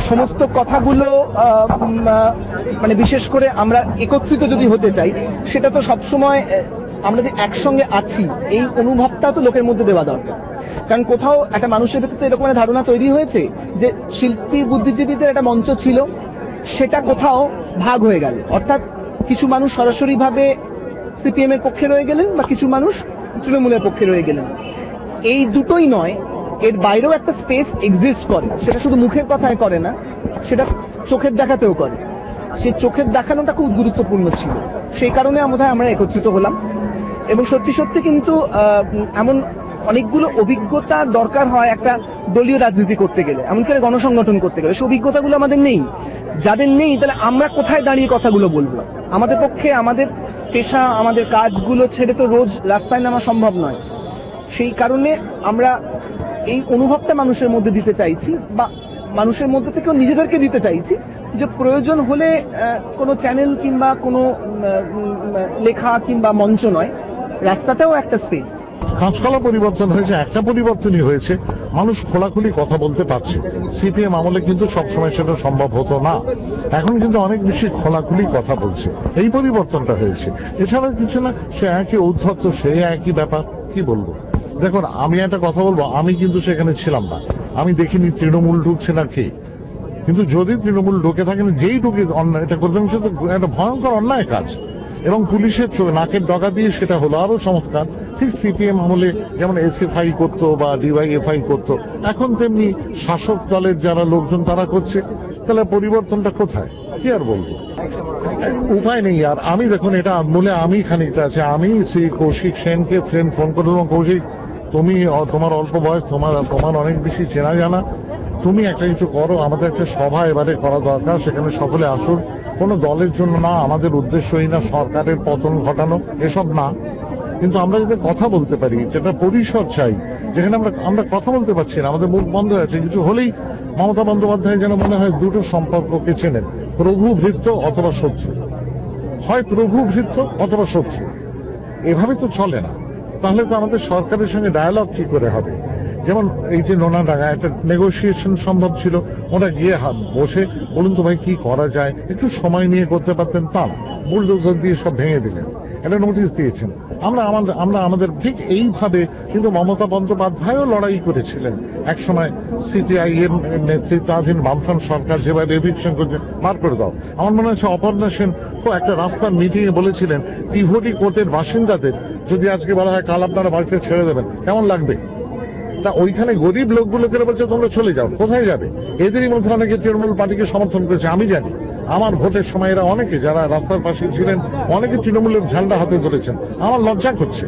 সমস্ত কথাগুলো মানে বিশেষ করে আমরা একত্রিত যদি হতে চাই, সেটা তো সবসময় আমরা যে একসঙ্গে আছি এই অনুভবটা তো লোকের মধ্যে দেওয়া দরকার। কারণ কোথাও একটা মানুষের ভেতরে তো এরকম একটা ধারণা তৈরি হয়েছে যে শিল্পী বুদ্ধিজীবীদের একটা মঞ্চ ছিল, সেটা কোথাও ভাগ হয়ে গেল। অর্থাৎ কিছু মানুষ সরাসরিভাবে সিপিএম এর পক্ষে রয়ে গেলেন বা কিছু মানুষ তৃণমূলের পক্ষে রয়ে গেলেন। এই দুটোই নয়, এর বাইরেও একটা স্পেস এক্সিস্ট করে। সেটা শুধু মুখের কথায় করে না, সেটা চোখের দেখাতেও করে। সেই চোখের দেখানোটা খুব গুরুত্বপূর্ণ ছিল। সেই কারণে আমরা একত্রিত হলাম। এবং সত্যি সত্যি কিন্তু এমন অনেকগুলো অভিজ্ঞতা দরকার হয় একটা দলীয় রাজনীতি করতে গেলে, এমনকি গণসংগঠন করতে গেলে। সেই অভিজ্ঞতাগুলো আমাদের নেই। যাদের নেই, তাহলে আমরা কোথায় দাঁড়িয়ে কথাগুলো বলবো? আমাদের পক্ষে আমাদের পেশা, আমাদের কাজগুলো ছেড়ে তো রোজ রাস্তায় নামা সম্ভব নয়। সেই কারণে আমরা এই অনুভবটা মানুষের মধ্যে দিতে চাইছি, বা মানুষের মধ্যে থেকেও নিজেদেরকে দিতে চাইছি, যে প্রয়োজন হলে কোনো চ্যানেল কিংবা কোনো লেখা কিংবা মঞ্চ নয়, রাস্তাটাও একটা স্পেস। কাঁচকলা পরিবর্তন হয়েছে, একটা পরিবর্তনই হয়েছে, মানুষ খোলাখুলি কথা বলতে পারছে। সিপিএম আমলে কিন্তু সবসময় সেটা সম্ভব হতো না। এখন কিন্তু অনেক বেশি খোলাখুলি কথা বলছে, এই পরিবর্তনটা হয়েছে। এছাড়া কিছু না, সে একই ঔদ্ধত্য, সে একই ব্যাপার। কি বলবো? দেখুন, আমি একটা কথা বলবো, আমি কিন্তু সেখানে ছিলাম না, আমি দেখিনি তৃণমূল ঢুকছে না কে। কিন্তু যদি তৃণমূল ঢুকে থাকেন, যেই ঢুকে এটা করবেন, সেটা একটা ভয়ঙ্কর অন্যায় কাজ। এবং পুলিশের নাকের ডগা দিয়ে সেটা হলো আরো চমৎকার। ঠিক সিপিএম আমলে যেমন এসএফআই করতো বা ডিওয়াইএফআই করতো, এখন তেমনি শাসক দলের যারা লোকজন তারা করছে। তাহলে পরিবর্তনটা কোথায়? কি আর বলবো, উপায় নেই। আর আমি দেখুন, এটা বলে আমি খানিকটা আছে, আমি সেই কৌশিক সেনকে ফোন করে দিলাম, কৌশিক তুমি, তোমার অল্প বয়স, তোমার অনেক বেশি চেনা জানা, তুমি একটা কিছু করো, আমাদের একটা সভা এবারে করা দরকার, সেখানে সকলে আসুন। কোনো দলের জন্য না, আমাদের উদ্দেশ্যই না সরকারের পতন ঘটানো, এসব না। কিন্তু আমরা যাতে কথা বলতে পারি, যেটা পরিসর চাই, যেখানে আমরা কথা বলতে পারছি না, আমাদের মুখ বন্ধ আছে। কিছু হলেই মমতা বন্দ্যোপাধ্যায় যেন মনে হয় দুটো সম্পর্ককে চেনেন, প্রভু ভৃত্য অথবা শত্রু, হয় প্রভু ভৃত্য অথবা শত্রু। এভাবে তো চলে না। তাহলে তো আমাদের সরকারের সঙ্গে ডায়ালগ কি করে হবে? যেমন এই যে নোনাডাঙ্গা একটা নেগোসিয়েশন সম্ভব ছিল, ওরা গিয়ে বসে বলুন তো ভাই কি করা যায়, একটু সময় নিয়ে করতে পারতেন, তা না, বুলডোজার দিয়ে সব ভেঙে দিলেন, একটা নোটিশ দিয়েছেন। আমরা আমাদের ঠিক এইভাবে কিন্তু মমতা বন্দ্যোপাধ্যায়ও লড়াই করেছিলেন একসময়। সিপিআই এর নেতৃত্বাধীন বামফ্রন্ট সরকার যেভাবে এভিকশন করছে, বার করে দাও। আমার মনে হচ্ছে অপর্ণা সেন একটা রাস্তার মিটিংয়ে বলেছিলেন, টিভোটি কোর্টের বাসিন্দাদের যদি আজকে বলা হয় কাল আপনারা বাড়িতে ছেড়ে দেবেন, কেমন লাগবে? তা ওইখানে গরিব লোকগুলোকে বলছে তোমরা চলে যাও, কোথায় যাবে? এদেরই মধ্যে অনেকে তৃণমূল পার্টিকে সমর্থন করেছে, আমি জানি। আমার ভোটের সময় এরা অনেকে যারা রাস্তার পাশে ছিলেন, অনেকে তৃণমূলের ঝান্ডা হাতে ধরেছেন। আমার লজ্জা করছে।